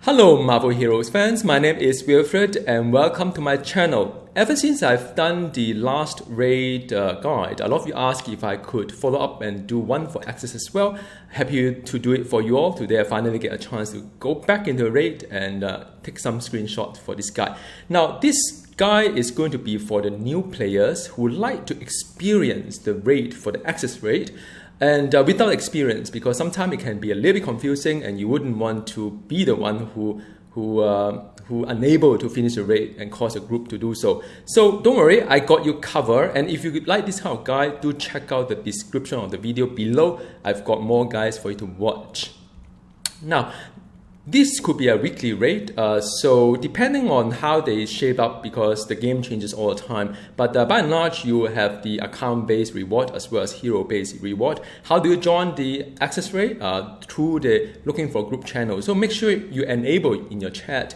Hello Marvel Heroes fans, my name is Wilfred and welcome to my channel. Ever since I've done the last raid guide, a lot of you asked if I could follow up and do one for Access as well. Happy to do it for you all. Today I finally get a chance to go back into the raid and take some screenshots for this guide. Now this guide is going to be for the new players who like to experience the raid for the Access raid. And without experience, because sometimes it can be a little bit confusing and you wouldn't want to be the one who unable to finish the raid and cause a group to do so. So don't worry, I got you covered. And if you like this kind of guide, do check out the description of the video below. I've got more guides for you to watch. Now, this could be a weekly raid, so depending on how they shape up, because the game changes all the time, but by and large you have the account-based reward as well as hero-based reward. How do you join the Access raid? Through the looking for group channel. So make sure you enable in your chat.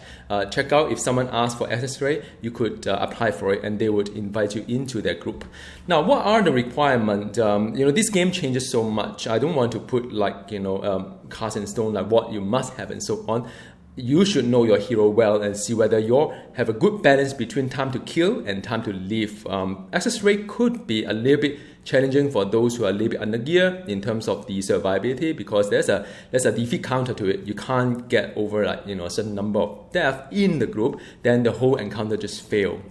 Check out if someone asks for Access raid, you could apply for it and they would invite you into their group. Now what are the requirements? This game changes so much. I don't want to put like cast in stone like what you must have and so on. You should know your hero well and see whether you have a good balance between time to kill and time to live. Access raid could be a little bit challenging for those who are a little bit under gear in terms of the survivability, because there's a defeat counter to it. You can't get over a certain number of deaths in the group, then the whole encounter just fail.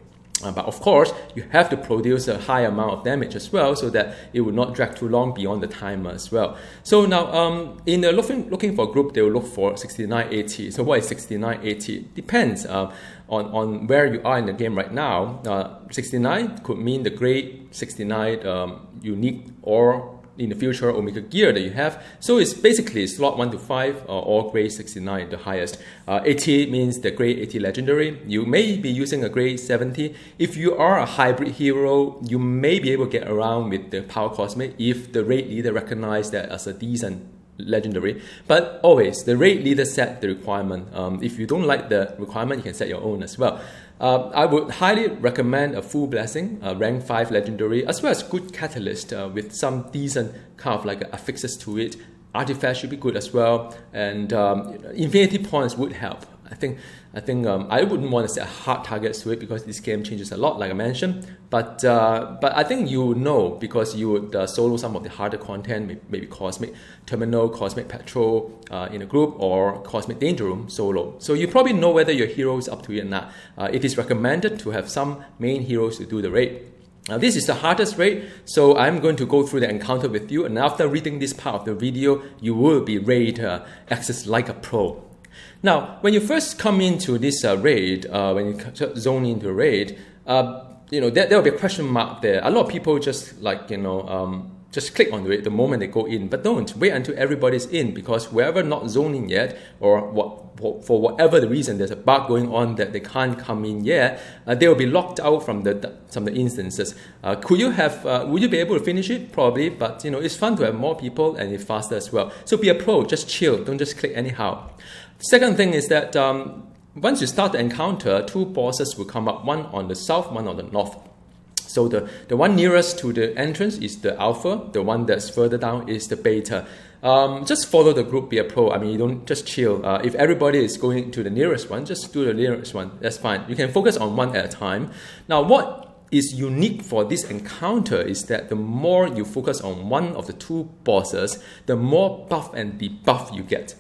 But of course, you have to produce a high amount of damage as well, so that it will not drag too long beyond the timer as well. So now, in the looking for group, they will look for 6980. So what is 6980? Depends on where you are in the game right now. 69 could mean the grade 69 unique, or in the future Omega gear that you have. So it's basically slot 1 to 5 or grade 69 the highest. 80 means the grade 80 legendary. You may be using a grade 70. If you are a hybrid hero, you may be able to get around with the power cosmic if the raid leader recognizes that as a decent legendary. But always the raid leader set the requirement. If you don't like the requirement, you can set your own as well. I would highly recommend a full blessing, rank 5 legendary, as well as good catalyst with some decent kind of like affixes to it. Artifact should be good as well, and infinity points would help. I think I wouldn't want to set hard targets to it because this game changes a lot, like I mentioned. But I think you know, because you would solo some of the harder content, maybe Cosmic Terminal, Cosmic Patrol in a group, or Cosmic Danger Room solo. So you probably know whether your hero is up to it or not. It is recommended to have some main heroes to do the raid. Now this is the hardest raid, so I'm going to go through the encounter with you, and after reading this part of the video, you will be raid Access like a pro. Now, when you first come into this raid, when you zone into a raid, there will be a question mark there. A lot of people just just click on it the moment they go in, but don't wait until everybody's in, because whoever not zoning yet, or for whatever the reason, there's a bug going on that they can't come in yet, they will be locked out from the instances. Would you be able to finish it? Probably, but it's fun to have more people and it's faster as well. So be a pro, just chill, don't just click anyhow. Second thing is that once you start the encounter, 2 bosses will come up, one on the south, one on the north. So the one nearest to the entrance is the alpha, the one that's further down is the beta. Just follow the group, be a pro. I mean, you don't just chill. If everybody is going to the nearest one, just do the nearest one, that's fine. You can focus on one at a time. Now what is unique for this encounter is that the more you focus on one of the 2 bosses, the more buff and debuff you get.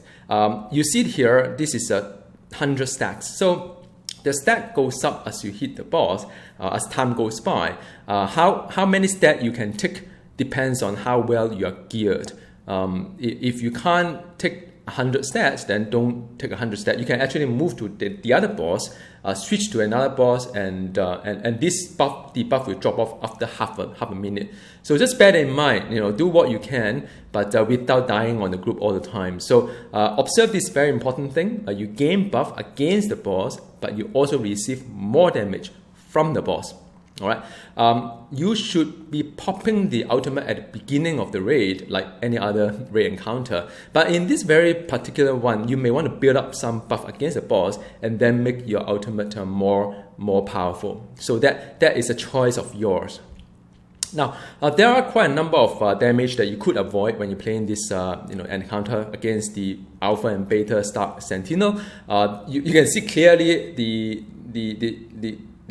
You see it here, this is 100 stacks. So the stack goes up as you hit the boss, as time goes by. How many stacks you can take depends on how well you are geared. If you can't take 100 stats, then don't take 100 stats. You can actually move to the other boss, switch to another boss, and this debuff will drop off after half a minute. So just bear that in mind. Do what you can, but without dying on the group all the time. So observe this very important thing. You gain buff against the boss, but you also receive more damage from the boss. All right. You should be popping the ultimate at the beginning of the raid, like any other raid encounter. But in this very particular one, you may want to build up some buff against the boss and then make your ultimate more powerful. So that is a choice of yours. Now, there are quite a number of damage that you could avoid when you're playing this encounter against the Alpha and Beta Stark Sentinel. You can see clearly the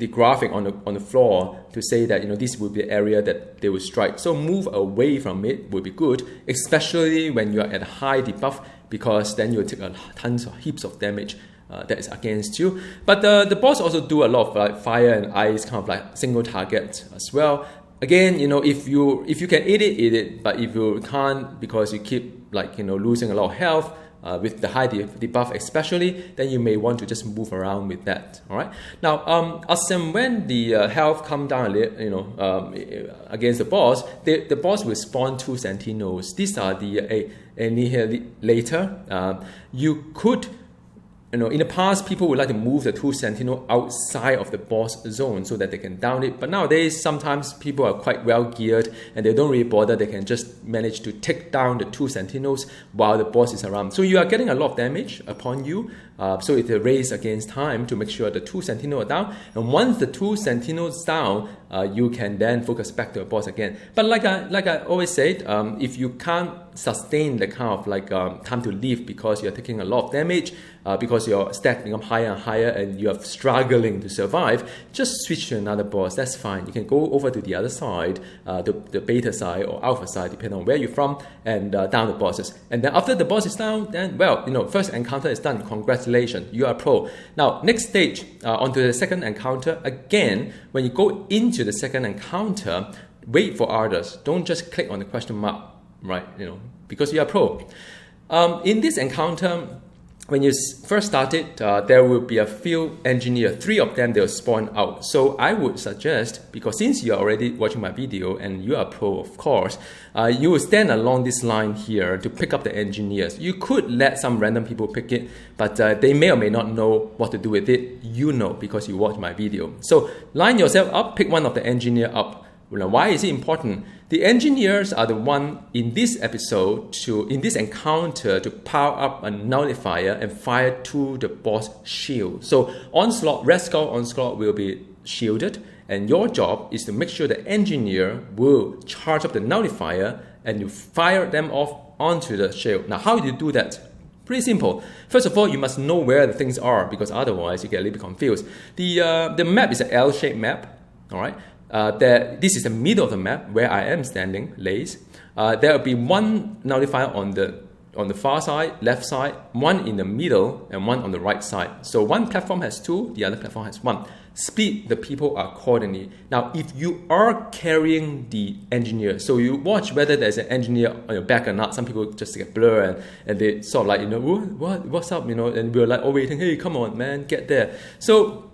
graphic on the floor to say that this will be the area that they will strike. So move away from it will be good, especially when you are at high debuff, because then you'll take tons of heaps of damage that is against you. But the boss also do a lot of like fire and ice, kind of like single target as well. Again, if you can eat it. But if you can't, because you keep losing a lot of health with the high debuff especially, then you may want to just move around with that. All right. Now, as and when the health come down a little, against the boss, the boss will spawn 2 Sentinels. These are the Annihilator. You could. In the past, people would like to move the 2 Sentinel outside of the boss zone so that they can down it. But nowadays, sometimes people are quite well geared and they don't really bother. They can just manage to take down the 2 Sentinels while the boss is around. So you are getting a lot of damage upon you. So it's a race against time to make sure the 2 Sentinels are down. And once the 2 Sentinels down, you can then focus back to the boss again. But like I always said, if you can't sustain the kind of time to live because you're taking a lot of damage, because your stats become higher and higher and you're struggling to survive, just switch to another boss. That's fine. You can go over to the other side, the beta side or alpha side, depending on where you're from, and down the bosses. And then after the boss is down, then first encounter is done. Congratulations, you are pro. Now next stage, onto the second encounter. Again, when you go into the second encounter, wait for others. Don't just click on the question mark, right? Because you are pro. In this encounter, when you first start it, there will be a few engineers. 3 of them, they'll spawn out. So I would suggest, because since you're already watching my video and you are pro, of course, you will stand along this line here to pick up the engineers. You could let some random people pick it, but they may or may not know what to do with it. You know, because you watch my video. So line yourself up, pick one of the engineer up. Now, why is it important? The engineers are the one in this episode in this encounter to power up a nullifier and fire to the boss shield. So Onslaught, Red Skull Onslaught will be shielded, and your job is to make sure the engineer will charge up the nullifier and you fire them off onto the shield. Now, how do you do that? Pretty simple. First of all, you must know where the things are, because otherwise you get a little bit confused. The map is an L-shaped map. All right. This is the middle of the map where I am standing, Lace. There will be one nullifier on the far side, left side, one in the middle, and one on the right side. So one platform has 2, the other platform has 1. Split the people accordingly. Now, if you are carrying the engineer, so you watch whether there's an engineer on your back or not. Some people just get blur and they sort of what's up, and we're like, oh, waiting, hey, come on, man, get there. So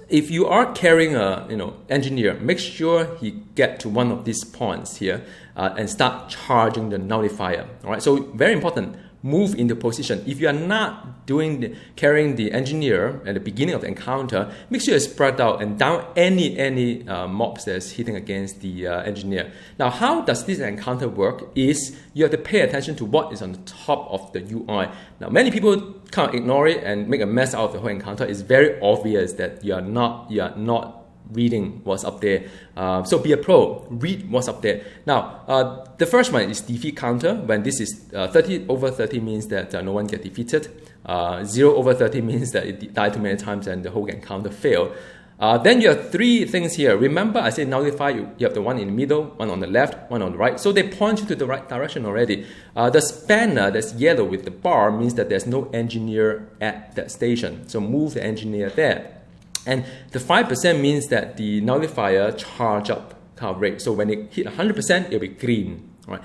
if you are carrying a engineer, make sure he get to one of these points here and start charging the nullifier. All right, so very important. Move into position. If you are not carrying the engineer at the beginning of the encounter, make sure you spread out and down any mobs that's hitting against the engineer. Now, how does this encounter work? Is you have to pay attention to what is on the top of the UI. Now, many people kind of ignore it and make a mess out of the whole encounter. It's very obvious that you are not reading what's up there. So be a pro, read what's up there. Now, the first one is defeat counter. When this is 30 over 30 means that no one get defeated. 0 over 30 means that it died too many times and the whole encounter failed. Then you have 3 things here. Remember, I said nullify, you have the one in the middle, one on the left, one on the right. So they point you to the right direction already. The spanner that's yellow with the bar means that there's no engineer at that station. So move the engineer there. And the 5% means that the nullifier charge up kind of rate. So when it hit 100%, it'll be green. Right?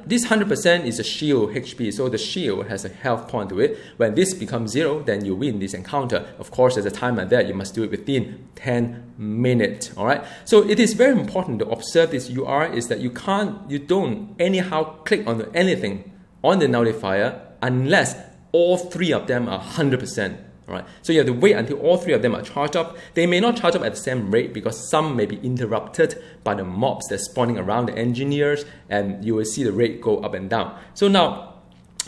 This 100% is a shield HP, so the shield has a health point to it. When this becomes 0, then you win this encounter. Of course, there's a timer there. You must do it within 10 minutes. All right. So it is very important to observe this UR is that you don't anyhow click on anything on the nullifier unless all 3 of them are 100%. Right. So you have to wait until all 3 of them are charged up. They may not charge up at the same rate because some may be interrupted by the mobs that's spawning around the engineers, and you will see the rate go up and down. So now,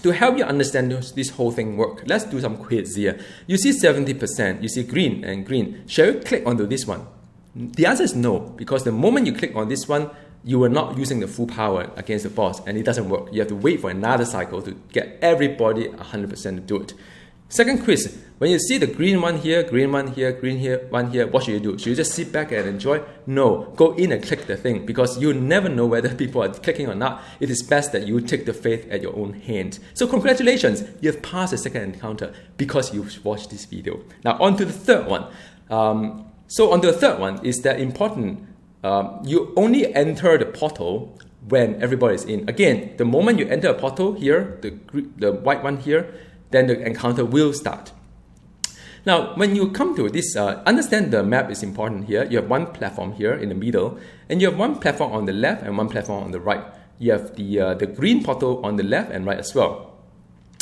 to help you understand this whole thing work, let's do some quiz here. You see 70%, you see green and green. Shall we click onto this one? The answer is no, because the moment you click on this one, you are not using the full power against the boss, and it doesn't work. You have to wait for another cycle to get everybody 100% to do it. Second quiz, when you see the green one here, green one here, green here, one here, what should you do? Should you just sit back and enjoy? No, go in and click the thing, because you never know whether people are clicking or not. It is best that you take the fate at your own hand. So congratulations, you have passed the second encounter because you've watched this video. Now on to the third one. So on the third one is that important, you only enter the portal when everybody is in. Again, the moment you enter a portal here, the white one here, then the encounter will start. Now, when you come to this, understand the map is important here. You have one platform here in the middle, and you have one platform on the left and one platform on the right. You have the green portal on the left and right as well.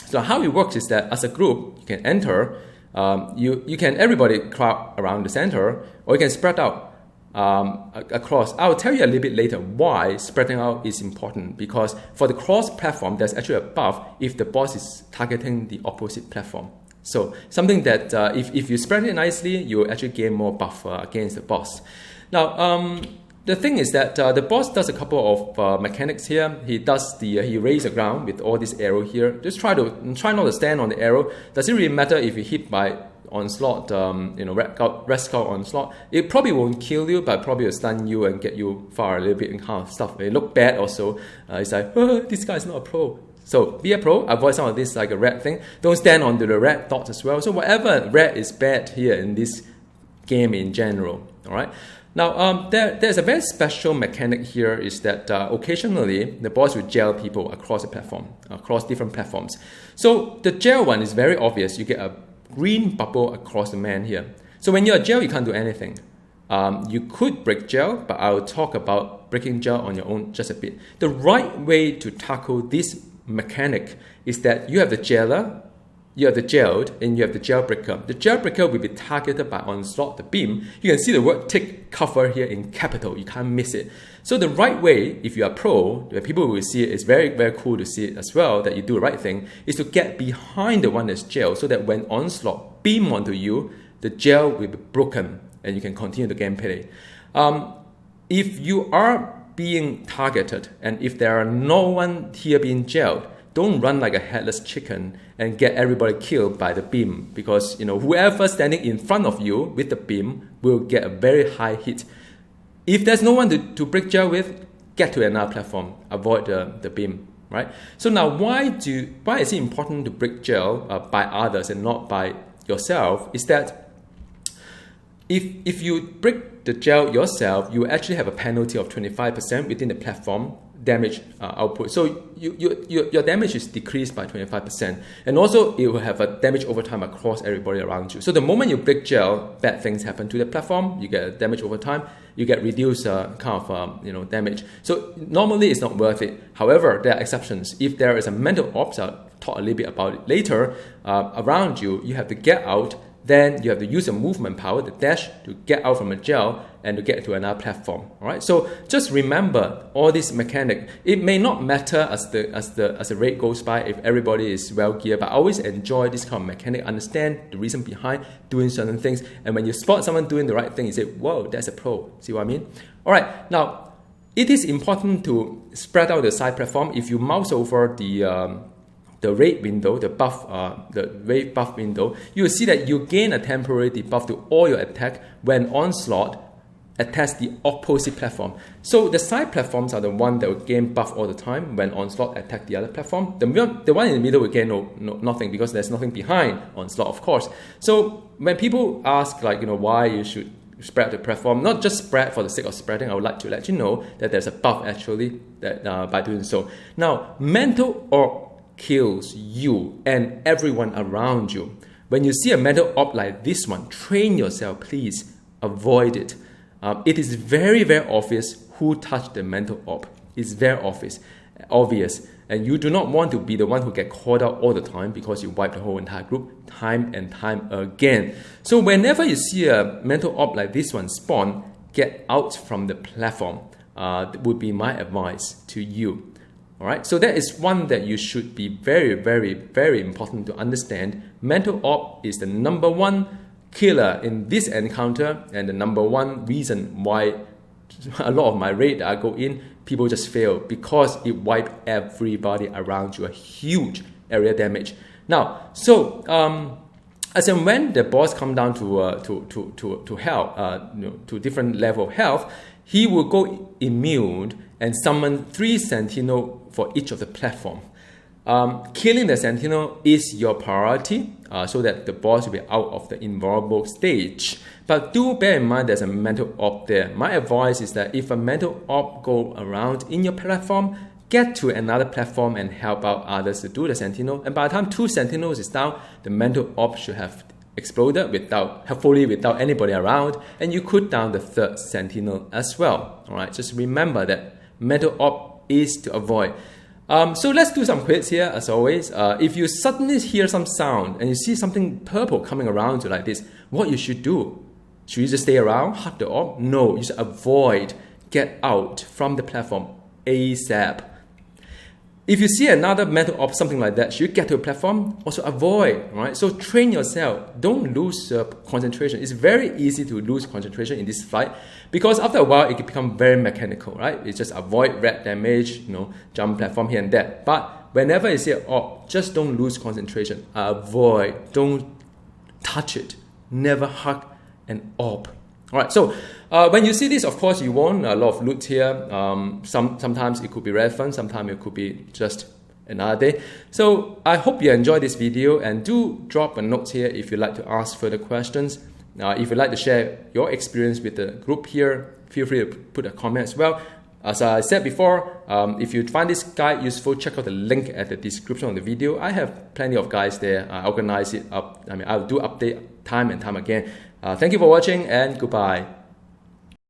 So how it works is that as a group, you can enter, everybody crowd around the center, or you can spread out across. I'll tell you a little bit later why spreading out is important, because for the cross platform, there's actually a buff if the boss is targeting the opposite platform. So something that if you spread it nicely, you actually gain more buff against the boss. Now, the thing is that the boss does a couple of mechanics here. He does he raises the ground with all this arrow here. Just try not to stand on the arrow. Does it really matter if you hit by onslaught, red skull onslaught? It probably won't kill you, but probably will stun you and get you far a little bit and kind of stuff. It look bad also. It's like, this guy is not a pro. So be a pro, avoid some of this like a red thing. Don't stand on the red dots as well. So whatever red is bad here in this game in general. All right. Now there's a very special mechanic here, is that occasionally the boss will jail people across the platform, across different platforms. So the jail one is very obvious. You get a green bubble across the man here. So when you're jail, you can't do anything. You could break jail, but I'll talk about breaking jail on your own just a bit. The right way to tackle this mechanic is that you have the jailer, you have the jailed, and you have the jailbreaker. The jailbreaker will be targeted by onslaught, the beam. You can see the word tick cover here in capital. You can't miss it. So the right way, if you are pro, the people will see it, it's very, very cool to see it as well, that you do the right thing, is to get behind the one that's jailed, so that when onslaught beam onto you, the jail will be broken and you can continue the gameplay. If you are being targeted, and if there are no one here being jailed, don't run like a headless chicken and get everybody killed by the beam, because whoever standing in front of you with the beam will get a very high hit. If there's no one to break jail with, get to another platform, avoid the beam, right? So now why is it important to break jail by others and not by yourself? Is that if you break the jail yourself, you actually have a penalty of 25% within the platform damage output. So your damage is decreased by 25%. And also it will have a damage over time across everybody around you. So the moment you break jail, bad things happen to the platform. You get damage over time. You get reduced damage. So normally it's not worth it. However, there are exceptions. If there is a mental ops, I'll talk a little bit about it later, around you, you have to get out. Then you have to use your movement power, the dash, to get out from a jail and to get to another platform. All right. So just remember all this mechanic. It may not matter as the raid goes by if everybody is well geared, but I always enjoy this kind of mechanic. Understand the reason behind doing certain things, and when you spot someone doing the right thing, you say, "Whoa, that's a pro." See what I mean? All right. Now, it is important to spread out the side platform. If you mouse over the raid window, the raid buff window, you will see that you gain a temporary debuff to all your attack when onslaught attacks the opposite platform. So the side platforms are the one that will gain buff all the time when onslaught attack the other platform. The one in the middle will gain nothing, because there's nothing behind onslaught, of course. So when people ask why you should spread the platform, not just spread for the sake of spreading, I would like to let you know that there's a buff actually that by doing so. Now, mental orb kills you and everyone around you. When you see a mental orb like this one, train yourself, please avoid it. It is very, very obvious who touched the mental orb. It's very obvious, and you do not want to be the one who get called out all the time, because you wipe the whole entire group time and time again. So whenever you see a mental orb like this one spawn, get out from the platform. Would be my advice to you. All right, so that is one that you should be very, very, very important to understand. Mental orb is the number one killer in this encounter, and the number one reason why a lot of my raid that I go in, people just fail because it wiped everybody around you, a huge area damage. Now, so as and when the boss come down to health, to different level of health, he will go immune and summon 3 Sentinel for each of the platform. Killing the Sentinel is your priority, so that the boss will be out of the invulnerable stage. But do bear in mind there's a mental op there. My advice is that if a mental op go around in your platform, get to another platform and help out others to do the Sentinel. And by the time 2 Sentinels is down, the mental op should have exploded hopefully without anybody around, and you could down the 3rd Sentinel as well. All right, just remember that mental op is to avoid. So let's do some quiz here, as always. If you suddenly hear some sound and you see something purple coming around you like this, what you should do? Should you just stay around, hug the op? No, you should avoid, get out from the platform ASAP. If you see another mental op, something like that, should you get to a platform? Also avoid, right? So train yourself. Don't lose concentration. It's very easy to lose concentration in this fight because after a while, it can become very mechanical, right? It's just avoid red damage, jump platform here and there. But whenever you see an op, just don't lose concentration. Avoid. Don't touch it. Never hug an op. All right, so when you see this, of course, you won a lot of loot here. Sometimes it could be red fun, sometimes it could be just another day. So I hope you enjoyed this video, and do drop a note here if you'd like to ask further questions. If you'd like to share your experience with the group here, feel free to put a comment as well. As I said before, if you find this guide useful, check out the link at the description of the video. I have plenty of guides there. I organize it up. I'll do update time and time again. Thank you for watching, and goodbye.